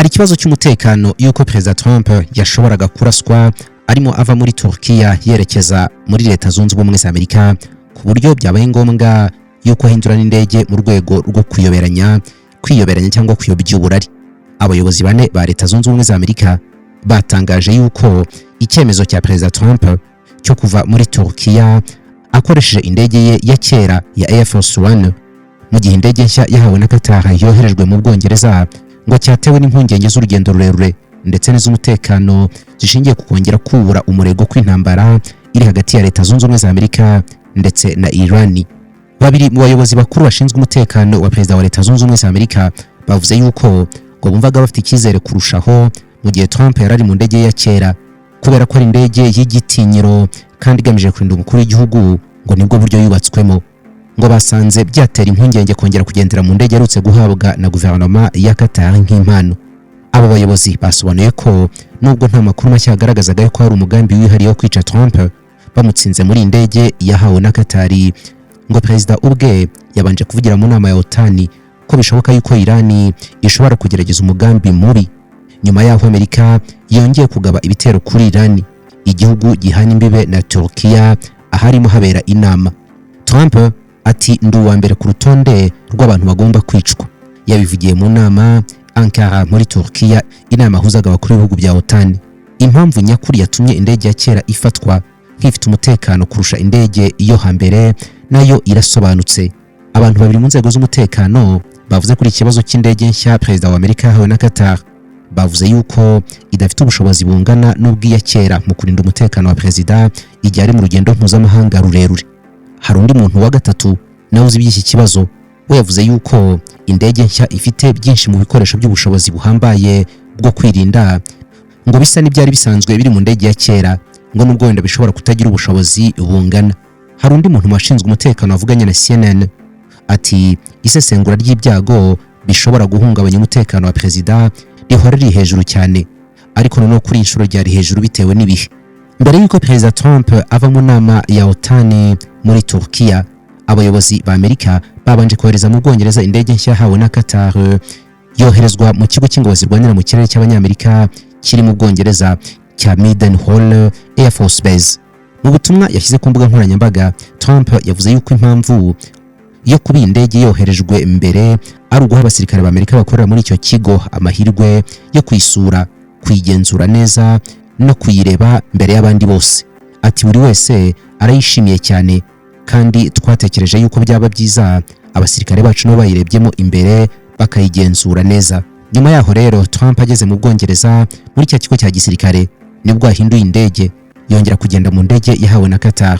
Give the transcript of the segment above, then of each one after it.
hari ikibazo cy'umutekano yuko Perezida Trump yashoboraga kuraswa arimo ava muri Turkiya yerekeza muri Leta Zunze Ubumwe za Amerika, ku buryo byabaye ngombwa yuko ahindura n'indege mu rwego rwo kwiyoberanya cyangwa kuyobya uburari. Abayobozi bane ba Leta Zunze Ubumwe za Amerika batangaje yuko icyemezo cya Perezida Trump cyo kuva muri Turkiya akoresheje indege ye ya kera ya Air Force One mu gihe indege nshya yahawe na Qatar yoherejwe mu Bwongereza ngo cyatewe n'impungenge z'urugendo rurerure ndetse n'iz'umutekano zishingiye ku kongera kubura umurego kw'intambara iri hagati ya Leta Zunze Ubumwe za Amerika ndetse na Irani. Babiri mu bayobozi bakuru bashinzwe umutekano wa Perezida wa Leta Zunze Ubumwe za Amerika bavuze yuko ngo bumvaga bafite icyizere kurushaho mu gihe Trump yarari mu ndege ya kera, kubera ko ari indege y'igitinyiro kandi igamije kurinda umukuru w'igihugu, ngo nibwo buryo yubatswemo. Ngo basanze byatera impungenge kongera kugendera mu ndege yarutse guhabwa na guverinoma ya Qatar nk'impano. Abo bayobozi basobanuye ko nubwo nta makuru mashya yagaragazaga ko hari umugambi wihariye wo kwica Trump bamutsinze muri indege yahawe na Qatar, ngo Perezida ubwe yabanje kuvugira mu nama ya OTAN ko bishoboka yuko Irani ishobora kugerageza umugambi mubi. Nyuma yaho Amerika yongeye kugaba ibitero kuri Irani, igihugu gihana imbibe na Turkiya aharimo habera inama. Trump ati ndi uwa mbere ku rutonde rw'abantu bagomba kwicwa. Yabivugiye mu nama Ankara muri Turkiya, inama huzaga abakuru b'ibihugu bya OTAN. Impamvu nyakuri yatumye indege ya kera ifatwa nk'ifite umutekano kurusha indege iyo hambere nayo irasobanutse. Abantu babiri mu nzego z'umutekano bavuze kuri ikibazo cy'indege nshya Perezida wa Amerika yahawe na Qatar. Bavuze yuko idafite ubushobozi bungana n'ubw'iya kera mu kurinda umutekano wa Perezida igihe ari mu rugendo mpuzamahanga rurerure. Hari undi muntu wa gatatu nawe uzi iby'iki kibazo, we yavuze yuko indege nshya ifite byinshi mu bikoresho by'ubushobozi buhambaye bwo kwirinda, ngo bisa n'ibyari bisanzwe biri mu ndege ya kera, ngo nubwo wenda bishobora kutagira ubushobozi bungana. Hari undi muntu washinzwe umutekano wavuganye na CNN ati isesengura ry'ibyago bishobora guhungabanya umutekano wa Perezida rihora riri hejuru cyane, ariko noneho kuri inshuro ryari hejuru bitewe n'ibihe. Mbere y'uko Perezida Trump ava mu nama ya OTAN muri Turkiya, abayobozi ba Amerika babanje kohereza mu Bwongereza indege nshya yahawe na Qatar yoherezwa mu kigo cy'ingabo zirwanira mu kirere cy'Abanyamerika kiri mu Bwongereza cya Mildenhall Air Force Base. Mu butumwa yashyize ku mbuga nkoranyambaga, Trump yavuze yuko impamvu yo kuba indege yoherejwe mbere ari uguha abasirikare ba Amerika bakorera muri icyo kigo amahirwe yo kuyisura, kuyigenzura neza no kuyireba mbere y'abandi bose. Ati buri wese arayishimiye cyane kandi twatekereje yuko byaba byiza abasirikare bacu nabo bayirebyemo imbere bakayigenzura neza. Nyuma yaho rero Trump ageze mu Bwongereza muri cya kigo cya gisirikare nibwo ahinduye indege yongera kugenda mu ndege yahawe na Qatar.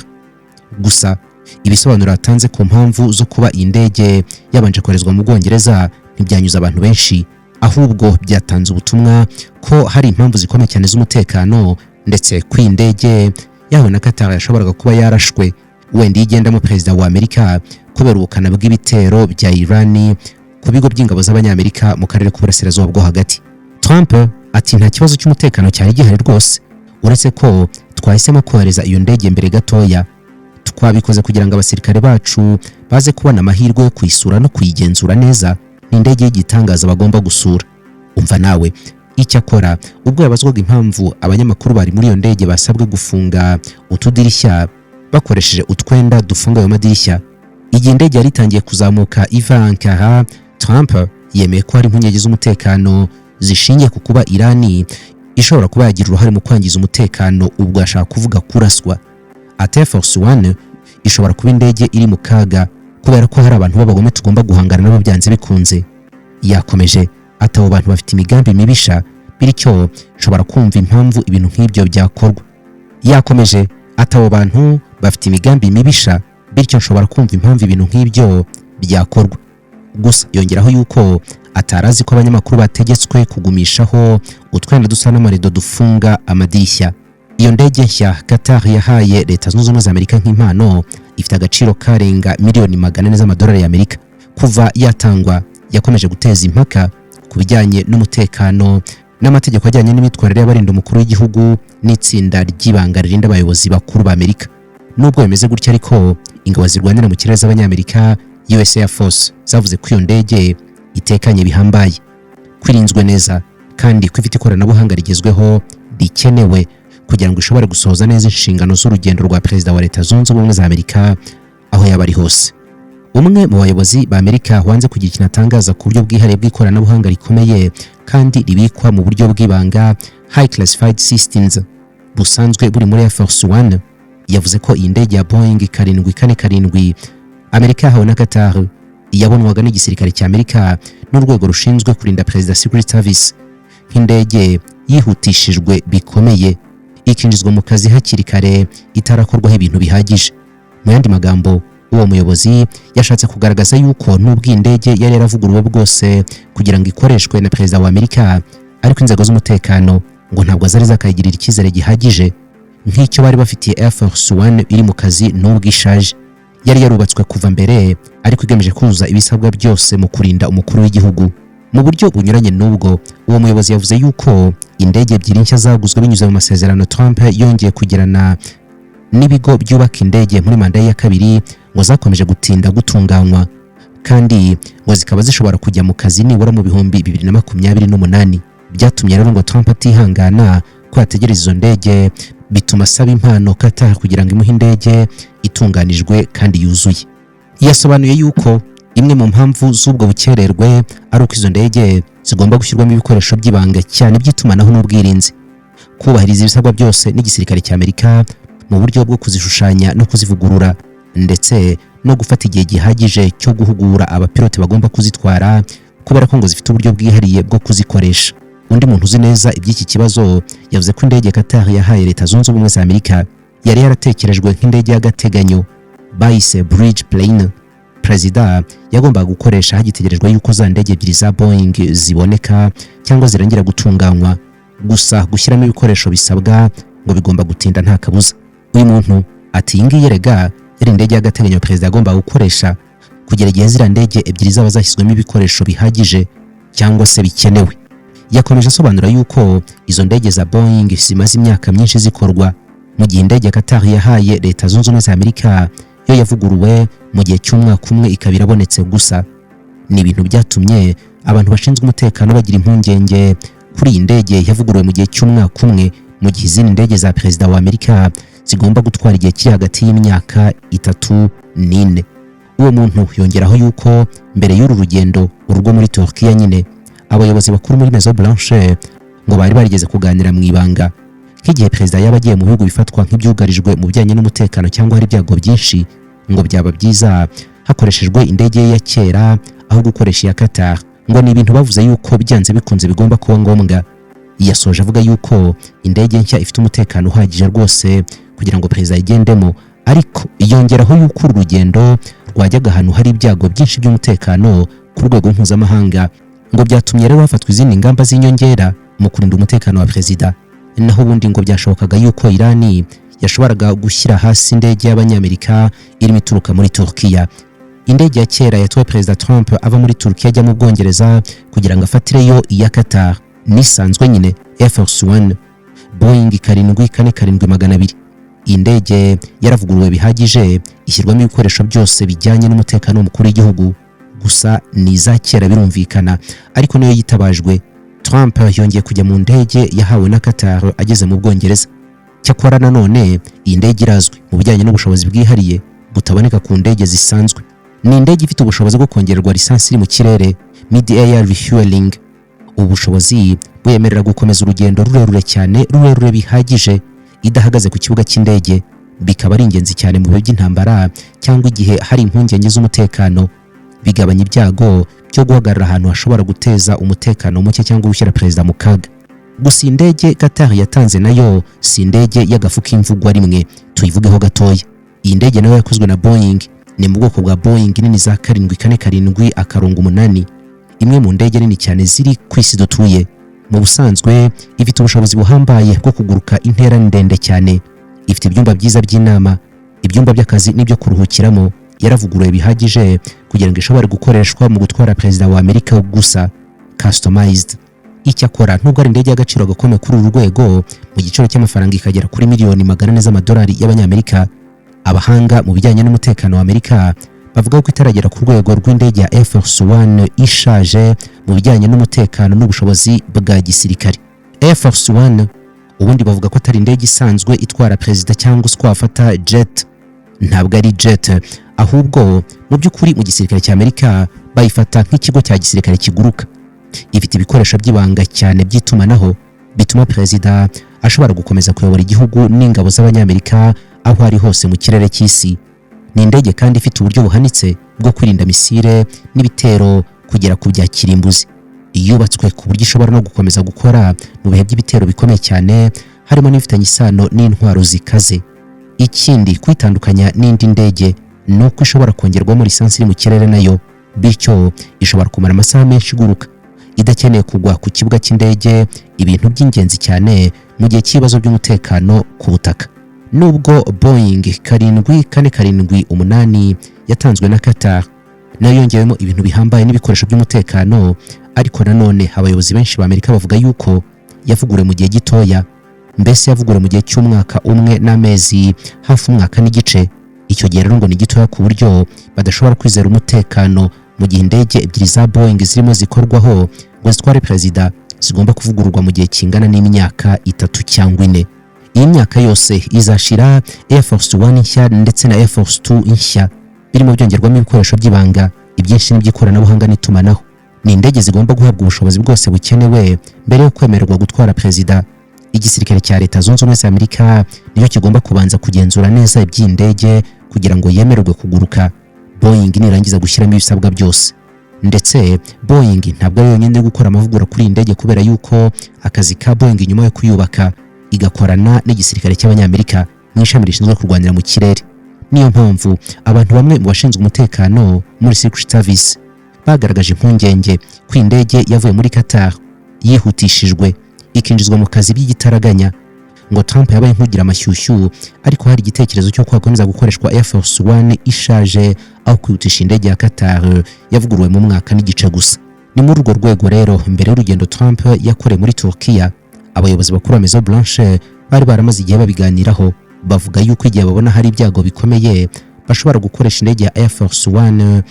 Gusa ibisobanuro atanze ku mpamvu zo kuba iyi ndege yabanje koherezwa mu Bwongereza ntibyanyuze abantu benshi, ahubwo byatanze ubutumwa ko hari impamvu zikomeye cyane z'umutekano, ndetse ko iyi ndege yahawe na Qatar yashoboraga kuba yarashwe wenda igendamo Perezida wa Amerika kubera ubukana bw'ibitero bya Irani ku bigo by'ingabo z'Abanyamerika mu karere k'uburasirazuba bwo hagati. Trump ati nta kibazo cy'umutekano cyari gihari rwose, uretse ko twahisemo kohereza iyo ndege mbere gatoya. Twabikoze kugira ngo abasirikare bacu baze kubona amahirwe yo kuyisura no kuyigenzura neza. Ni indege y'igitangaza bagomba gusura. Umva nawe, icyakora ubwo yabazwaga impamvu abanyamakuru bari muri iyo ndege basabwe gufunga utudirishya bakoresheje utwenda dufunga ayo madirishya, igihe indege yari itangiye kuzamuka iva Ankara, Trump yemeye ko hari impungenge z'umutekano zishingiye ku kuba Irani ishobora kuba yagira uruhare mu kwangiza umutekano, ubwo ashaka kuvuga kuraswa. Air Force One ishobora kuba indege iri mu kaga kubera ko hari abantu b'abagome tugomba guhangana nabo byanze bikunze. Yakomeje ati abo bantu bafite imigambi mibisha, bityo nshobora kumva impamvu ibintu nk'ibyo byakorwa. Yakomeje ati abo bantu bafite imigambi mibisha, bityo nshobora kumva impamvu ibintu nk'ibyo byakorwa. Gusa yongeraho yuko atarazi ko abanyamakuru bategetswe kugumishaho utwenda dusa n'amarido dufunga amadirishya. Iyo ndege nshya Qatar yahaye Leta Zunze Ubumwe za Amerika nk'impano ifite agaciro karenga miliyoni 400 z'amadolari y'Amerika. Kuva yatangwa yakomeje guteza impaka ku bijyanye n'umutekano n'amategeko ajyanye n'imitwarire y'abarinda umukuru w'igihugu n'itsinda ry'ibanga ririnda abayobozi bakuru ba Amerika. Nubwo bimeze gutya ariko ingabo zirwanira mu kirere z'Abanyamerika US Air Force zavuze ko iyo ndege itekanye bihambaye, kwirinzwe neza kandi ko ifite ikoranabuhanga rigezweho rikenewe kugira ngo ishobore gusohoza neza inshingano z'urugendo rwa perezida wa Leta Zunze Ubumwe za Amerika aho yaba ari hose. Umwe mu bayobozi ba Amerika wanze kugira ikintu atangaza ku buryo bwihariye bw'ikoranabuhanga rikomeye kandi ribikwa mu buryo bw'ibanga high classified systems busanzwe buri muri Air Force One, yavuze ko iyi ndege ya Boeing 747 Amerika yahawe na Qatar yabonwaga n'igisirikare cya Amerika n'urwego rushinzwe kurinda Perezida Secret Service nk'indege yihutishijwe bikomeye ikinjizwa mu kazi hakiri kare itarakorwaho ibintu bihagije. Mu yandi magambo, uwo muyobozi yashatse kugaragaza yuko nubwo indege yari yaravuguruwe bwose kugira ngo ikoreshwe na perezida wa Amerika, ariko inzego z'umutekano ngo ntabwo zari zakayigirira icyizere gihagije nk'icyo bari bafitiye Air Force One iri mu kazi n'ubwo ishaje. Yari yarubatswe kuva mbere ariko igamije kuzuza ibisabwa byose mu kurinda umukuru w'igihugu. Mu buryo bunyuranye n'ubwo, uwo muyobozi yavuze yuko indege ebyiri nshya zaguzwe binyuze mu masezerano Trump yongeye kugirana n'ibigo byubaka indege muri manda ya kabiri ngo zakomeje gutinda gutunganywa kandi ngo zikaba zishobora kujya mu kazi nibura mu bihumbi 2028. Byatumye rero ngo Trump atihangana ko yategereza izo ndege, bituma asaba impano Qatar kugira ngo imuhe indege itunganijwe kandi yuzuye. Yasobanuye yuko imwe mu mpamvu z'ubwo bukererwe ari uko izo ndege zigomba gushyirwamo ibikoresho by'ibanga cyane by'itumanaho n'ubwirinzi, kubahiriza ibisabwa byose n'igisirikare cya Amerika mu buryo bwo kuzishushanya no kuzivugurura, ndetse no gufata igihe gihagije cyo guhugura abapilote bagomba kuzitwara kubera ko ngo zifite uburyo bwihariye bwo kuzikoresha. Undi muntu uzi neza iby'iki kibazo yavuze ko indege Qatar yahaye Leta Zunze Ubumwe za Amerika yari yaratekerejwe nk'indege y'agateganyo bayise bridge plane. Perezida yagombaga gukoresha hagitegerejwe yuko za ndege ebyiri za Boeing ziboneka cyangwa zirangira gutunganywa, gusa gushyiramo ibikoresho bisabwa ngo bigomba gutinda nta kabuza. Uyu muntu ati iyi ngiyi rega yari indege y'agateganyo perezida agomba gukoresha kugera igihe ziriya ndege ebyiri zaba zashyizwemo ibikoresho bihagije cyangwa se bikenewe. Yakomeje asobanura yuko izo ndege za Boeing zimaze imyaka myinshi zikorwa, mu gihe indege Qatar yahaye Leta Zunze Ubumwe za Amerika yo yavuguruwe mu gihe cy'umwaka umwe ikaba irabonetse gusa. Ni ibintu byatumye abantu bashinzwe umutekano bagira impungenge kuri iyi ndege yavuguruwe mu gihe cy'umwaka umwe, mu gihe izindi ndege za perezida wa Amerika zigomba gutwara igihe kiri hagati y'imyaka 3 n'4. Uwo muntu yongeraho yuko mbere y'uru rugendo urwo muri Turkiya nyine, abayobozi bakuru muri Maison Blanche ngo bari barigeze kuganira mu ibanga nk'igihe perezida yaba agiye mu bihugu bifatwa nk'ibyugarijwe mu bijyanye n'umutekano cyangwa hari ibyago byinshi, ngo byaba byiza hakoreshejwe indege ya kera aho gukoresha iya Qatar. Ngo ni ibintu bavuze yuko byanze bikunze bigomba kuba ngombwa. Yasoje avuga yuko indege nshya ifite umutekano uhagije rwose kugira ngo perezida yigendemo, ariko yongeraho yuko uru rugendo rwajyaga ahantu hari ibyago byinshi by'umutekano ku rwego mpuzamahanga, ngo byatumye rero hafatwa izindi ngamba z'inyongera mu kurinda umutekano wa perezida. Naho ubundi ngo byashobokaga yuko Irani yashoboraga gushyira hasi indege y'Abanyamerika irimo ituruka muri Turkiya. Indege ya kera yatwaye perezida Trump ava muri Turkiya ajya mu Bwongereza kugira ngo afatireyo iya Qatar nisanzwe nyine Air Force One Boeing 747-200. Iyi ndege yaravuguruwe bihagije ishyirwamo ibikoresho byose bijyanye n'umutekano w'umukuru w'igihugu, gusa ni za kera birumvikana, ariko niyo yitabajwe. Trump yongeye kujya mu ndege yahawe na Qatar ageze mu Bwongereza. Cyakora nanone iyi ndege irazwi mu bijyanye n'ubushobozi bwihariye butaboneka ku ndege zisanzwe. Ni indege ifite ubushobozi bwo kongererwa lisansi iri mu kirere, mid-air refueling. Ubu bushobozi buyemerera gukomeza urugendo rurerure cyane, rurerure bihagije, idahagaze ku kibuga cy'indege, bikaba ari ingenzi cyane mu bihe by'intambara cyangwa igihe hari impungenge z'umutekano. Bigabanya ibyago byo guhagarara ahantu hashobora guteza umutekano muke cyangwa gushyira perezida mu kaga. Gusa indege Qatar yatanze nayo si indege y'agafu k'imvugwa rimwe, tuyivugeho gatoya. Iyi ndege nayo yakozwe na Boeing, ni mu bwoko bwa Boeing nini za 747-8, imwe mu ndege nini cyane ziri ku isi dutuye. Mu busanzwe ifite ubushobozi buhambaye bwo kuguruka intera ndende cyane, ifite ibyumba byiza by'inama, ibyumba by'akazi n'ibyo kuruhukiramo. Yaravuguruwe bihagije kugira ngo ishobore gukoreshwa mu gutwara perezida wa Amerika gusa, customized. Icyakora nubwo ari indege y'agaciro gakomeye kuri uru rwego, mu giciro cy'amafaranga ikagera kuri $400 z'amadolari y'Abanyamerika, abahanga mu bijyanye n'umutekano wa Amerika bavuga ko itaragera ku rwego rw'indege ya Air Force One ishaje mu bijyanye n'umutekano n'ubushobozi bwa gisirikare. Air Force One ubundi bavuga ko atari indege isanzwe itwara perezida cyangwa se twafata jet. Ntabwo ari jet, ahubwo mu by'ukuri mu gisirikare cy'Amerika bayifata nk'ikigo cya gisirikare kiguruka. Ifite ibikoresho by'ibanga cyane by'itumanaho bituma perezida ashobora gukomeza kuyobora igihugu n'ingabo z'Abanyamerika aho ari hose mu kirere cy'isi. Ni indege kandi ifite uburyo buhanitse bwo kwirinda misile n'ibitero kugera ku bya kirimbuzi. Yubatswe ku buryo ishobora no gukomeza gukora mu bihe by'ibitero bikomeye cyane, harimo n'ifitanye isano n'intwaro zikaze. Ikindi kwitandukanya n'indi ndege ni uko ishobora kongerwamo lisansi iri mu kirere nayo, bityo ishobora kumara amasaha menshi iguruka idakeneye kugwa ku kibuga cy'indege, ibintu by'ingenzi cyane mu gihe cy'ibibazo by'umutekano ku butaka. Nubwo Boeing 747-8 yatanzwe na Qatar nayo yongewemo ibintu bihambaye n'ibikoresho by'umutekano, ariko nanone abayobozi benshi b'Amerika bavuga yuko yavuguriwe mu gihe gitoya, mbese yavuguriwe mu gihe cy'umwaka umwe n'amezi hafi umwaka n'igice. Icyo gihe rero ngo ni gitoya ku buryo badashobora kwizera umutekano mu gihe indege ebyiri za Boeing zirimo zikorwaho ngo zitware perezida zigomba kuvugururwa mu gihe kingana n'imyaka 3 cyangwa 4. Iyi myaka yose izashira Air Force One nshya ndetse na Air Force 2 nshya birimo byongerwamo ibikoresho by'ibanga, ibyinshi n'iby'ikoranabuhanga n'itumanaho. Ni indege zigomba guhabwa ubushobozi bwose bukenewe mbere yo kwemererwa gutwara perezida. Igisirikare cya Leta Zunze Ubumwe za Amerika niyo kigomba kubanza kugenzura neza iby'indege kugira ngo yemererwe kuguruka. Boeing nirangiza gushyiramo ibisabwa byose. Ndetse Boeing ntabwo ari yonyine gukora amavugurura kuri indege, kubera yuko akazi ka Boeing nyuma yo kuyubaka igakorana n'igisirikare cy'Abanyamerika mu ishami rishinzwe kurwanira mu kirere. Niyo mpamvu abantu bamwe mu bashinzwe umutekano muri Secret Service bagaragaje impungenge ko indege yavuye muri Qatar yihutishijwe ikinjizwa mu kazi by'igitaraganya. Ngo Trump yabaye nk'ugira amashyushyu, ariko hari igitekerezo cyo kwakomeza gukoreshwa Air Force One ishaje aho kwihutisha indege ya Qatar yavuguruwe mu mwaka n'igice gusa. Ni muri urwo rwego rero mbere y'urugendo Trump yakoreye muri Turkiya, abayobozi bakuru ba Maison Blanche bari baramaze igihe babiganiraho, bavuga yuko igihe babona hari ibyago bikomeye bashobora gukoresha indege ya Air Force One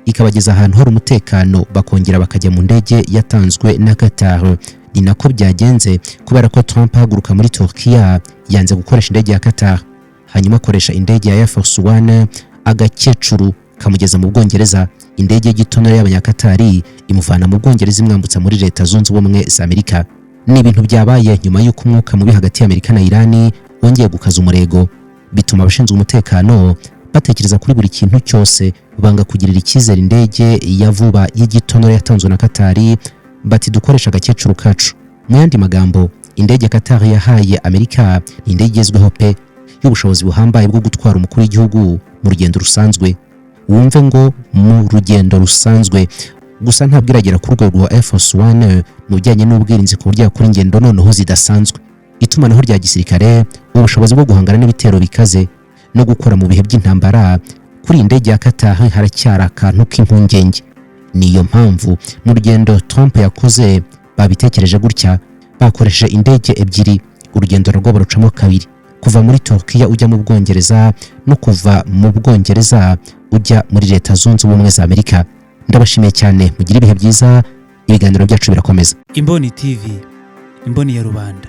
ikabageza ahantu hari umutekano, bakongera bakajya mu ndege yatanzwe na Qatar. Ni nako byagenze kubera ko Trump ahaguruka muri Turkiya yanze gukoresha indege ya Qatar, hanyuma akoresha indege ya Air Force One, agakecuru kamugeza mu Bwongereza. Indege y'igitono y'Abanyakatari imuvana mu Bwongereza imwambutsa muri Leta Zunze Ubumwe za Amerika. Ni ibintu byabaye nyuma y'uko umwuka mubi hagati y'Amerika na Iran wongeye gukaza umurego, bituma abashinzwe umutekano batekereza kuri buri kintu cyose, banga kugirira icyizere indege ya vuba y'igitono yatanzwe na Qatar, bati dukoresha agakecuru kacu. Mu yandi magambo, indege Qatar yahaye Amerika ni indege igezweho pe, y'ubushobozi buhambaye bwo gutwara umukuru w'igihugu mu rugendo rusanzwe. Wumve ngo mu rugendo rusanzwe gusa ntabwo iragera ku rwego rwa Air Force One mu bijyanye n'ubwirinzi ku buryo yakora ingendo noneho zidasanzwe. Itumanaho rya gisirikare, ubushobozi bwo guhangana n'ibitero bikaze no gukora mu bihe by'intambara, kuri indege ya Qatar haracyari akantu k'impungenge. Niyo mpamvu mu rugendo Trump yakoze babitekereje gutya, bakoresheje indege ebyiri, urugendo rwo barucamo kabiri, kuva muri Turkiya ujya mu Bwongereza no kuva mu Bwongereza ujya muri Leta Zunze Ubumwe za Amerika. Ndabashimiye cyane, mugira ibihe byiza, ibiganiro byacu birakomeza. Imboni TV, imboni ya rubanda.